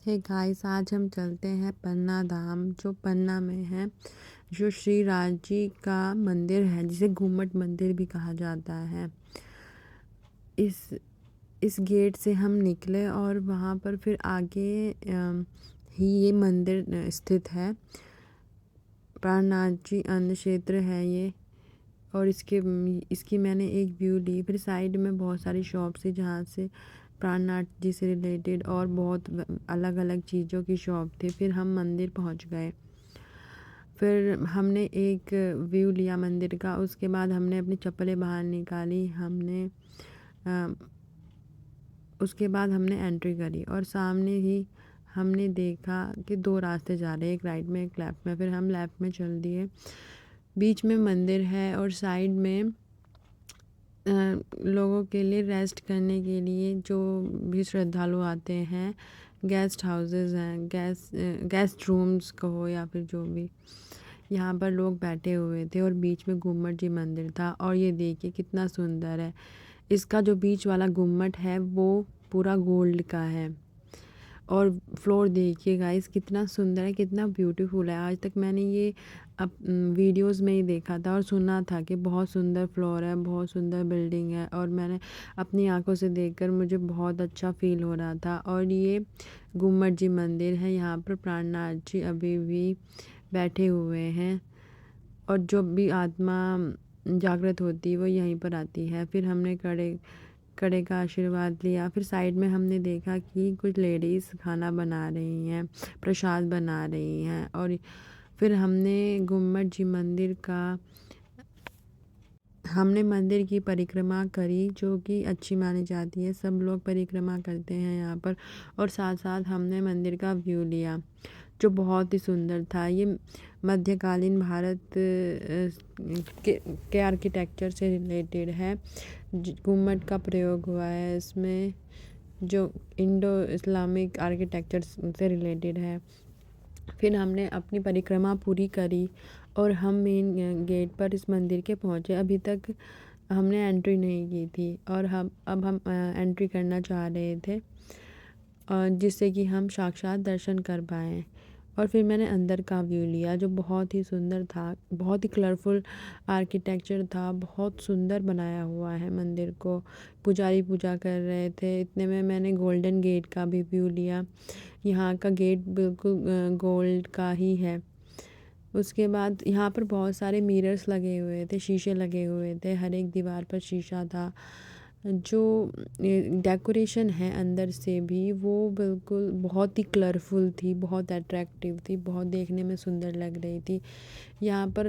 Hey guys, आज हम चलते हैं पन्ना धाम, जो पन्ना में है, जो श्री राज जी का मंदिर है, जिसे घूमट मंदिर भी कहा जाता है। इस इस गेट से हम निकले और वहाँ पर फिर आगे ही ये मंदिर स्थित है। प्राणनाथ जी अन्न क्षेत्र है ये। और इसकी मैंने एक व्यू ली। फिर साइड में बहुत सारी शॉप्स है जहाँ से प्राणनाथ जी से रिलेटेड और बहुत अलग अलग चीज़ों की शॉप थी। फिर हम मंदिर पहुँच गए। फिर हमने एक व्यू लिया मंदिर का। उसके बाद हमने अपनी चप्पलें बाहर निकाली। उसके बाद हमने एंट्री करी और सामने ही हमने देखा कि दो रास्ते जा रहे हैं, एक राइट में एक लेफ़्ट में। फिर हम लेफ़्ट में चल दिए। बीच में मंदिर है और साइड में लोगों के लिए रेस्ट करने के लिए जो भी श्रद्धालु आते हैं, गेस्ट हाउसेस हैं, गेस्ट रूम्स कहो या फिर जो भी, यहाँ पर लोग बैठे हुए थे। और बीच में गुम्मट जी मंदिर था। और ये देखिए कितना सुंदर है। इसका जो बीच वाला गुम्मट है वो पूरा गोल्ड का है। और फ्लोर देखिए गाइस कितना सुंदर है, कितना ब्यूटीफुल है। आज तक मैंने ये वीडियोस में ही देखा था और सुना था कि बहुत सुंदर फ्लोर है, बहुत सुंदर बिल्डिंग है। और मैंने अपनी आंखों से देखकर मुझे बहुत अच्छा फील हो रहा था। और ये गुम्मट जी मंदिर है। यहाँ पर प्राणनाथ जी अभी भी बैठे हुए हैं और जो भी आत्मा जागृत होती है वो यहीं पर आती है। फिर हमने कड़े का आशीर्वाद लिया। फिर साइड में हमने देखा कि कुछ लेडीज़ खाना बना रही हैं, प्रसाद बना रही हैं। और फिर हमने मंदिर की परिक्रमा करी, जो कि अच्छी मानी जाती है। सब लोग परिक्रमा करते हैं यहाँ पर। और साथ साथ हमने मंदिर का व्यू लिया, जो बहुत ही सुंदर था। ये मध्यकालीन भारत के आर्किटेक्चर से रिलेटेड है। घूमट का प्रयोग हुआ है इसमें, जो इंडो इस्लामिक आर्किटेक्चर से रिलेटेड है। फिर हमने अपनी परिक्रमा पूरी करी और हम मेन गेट पर इस मंदिर के पहुँचे। अभी तक हमने एंट्री नहीं की थी और अब हम एंट्री करना चाह रहे थे, जिससे कि हम साक्षात दर्शन कर पाएँ। और फिर मैंने अंदर का व्यू लिया, जो बहुत ही सुंदर था, बहुत ही कलरफुल आर्किटेक्चर था। बहुत सुंदर बनाया हुआ है मंदिर को। पुजारी पूजा कर रहे थे, इतने में मैंने गोल्डन गेट का भी व्यू लिया। यहाँ का गेट बिल्कुल गोल्ड का ही है। उसके बाद यहाँ पर बहुत सारे मिरर्स लगे हुए थे, शीशे लगे हुए थे, हर एक दीवार पर शीशा था। जो डेकोरेशन है अंदर से भी, वो बिल्कुल बहुत ही कलरफुल थी, बहुत अट्रैक्टिव थी, बहुत देखने में सुंदर लग रही थी। यहाँ पर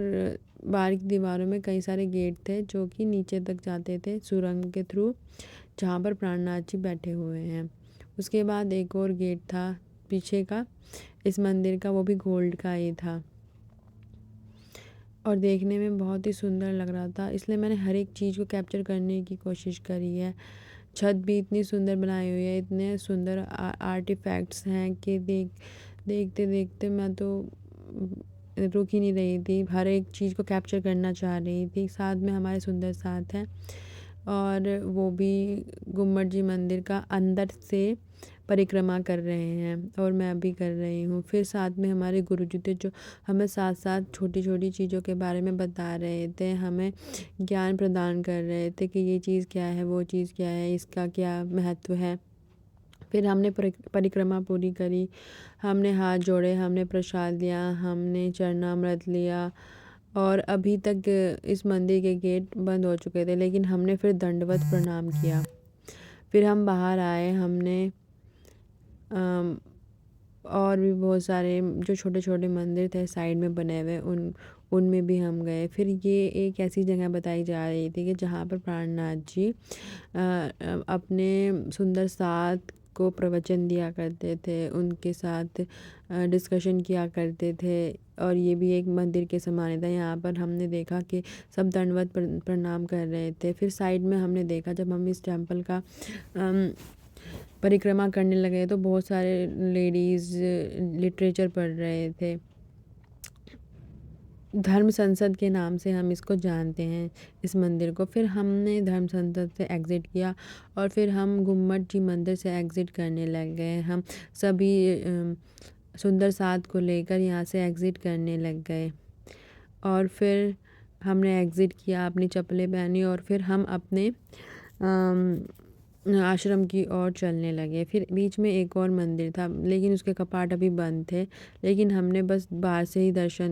बाहर की दीवारों में कई सारे गेट थे जो कि नीचे तक जाते थे सुरंग के थ्रू, जहाँ पर प्राणनाथ जी बैठे हुए हैं। उसके बाद एक और गेट था पीछे का इस मंदिर का, वो भी गोल्ड का ही था और देखने में बहुत ही सुंदर लग रहा था। इसलिए मैंने हर एक चीज़ को कैप्चर करने की कोशिश करी है। छत भी इतनी सुंदर बनाई हुई है, इतने सुंदर आर्टिफैक्ट्स हैं कि देखते देखते मैं तो रुक ही नहीं रही थी। हर एक चीज़ को कैप्चर करना चाह रही थी। साथ में हमारे सुंदर साथ हैं और वो भी गुम्मट जी मंदिर का अंदर से परिक्रमा कर रहे हैं और मैं भी कर रही हूँ। फिर साथ में हमारे गुरुजी थे, जो हमें साथ साथ छोटी छोटी चीज़ों के बारे में बता रहे थे, हमें ज्ञान प्रदान कर रहे थे कि ये चीज़ क्या है, वो चीज़ क्या है, इसका क्या महत्व है। फिर हमने परिक्रमा पूरी करी, हमने हाथ जोड़े, हमने प्रसाद लिया, हमने चरणामृत लिया। और अभी तक इस मंदिर के गेट बंद हो चुके थे, लेकिन हमने फिर दंडवत प्रणाम किया। फिर हम बाहर आए। हमने और भी बहुत सारे जो छोटे छोटे मंदिर थे साइड में बने हुए, उनमें भी हम गए। फिर ये एक ऐसी जगह बताई जा रही थी कि जहाँ पर प्राणनाथ जी अपने सुंदर साथ को प्रवचन दिया करते थे, उनके साथ डिस्कशन किया करते थे। और ये भी एक मंदिर के समान ही था। यहाँ पर हमने देखा कि सब दंडवत प्रणाम कर रहे थे। फिर साइड में हमने देखा, जब हम इस टेम्पल का परिक्रमा करने लगे तो बहुत सारे लेडीज़ लिटरेचर पढ़ रहे थे। धर्म संसद के नाम से हम इसको जानते हैं, इस मंदिर को। फिर हमने धर्म संसद से एग्ज़िट किया और फिर हम गुम्मट जी मंदिर से एग्ज़िट करने लग गए। हम सभी सुंदर साथ को लेकर यहाँ से एग्ज़िट करने लग गए और फिर हमने एग्ज़िट किया, अपनी चप्पलें पहनी और फिर हम अपने आश्रम की ओर चलने लगे। फिर बीच में एक और मंदिर था, लेकिन उसके कपाट अभी बंद थे, लेकिन हमने बस बाहर से ही दर्शन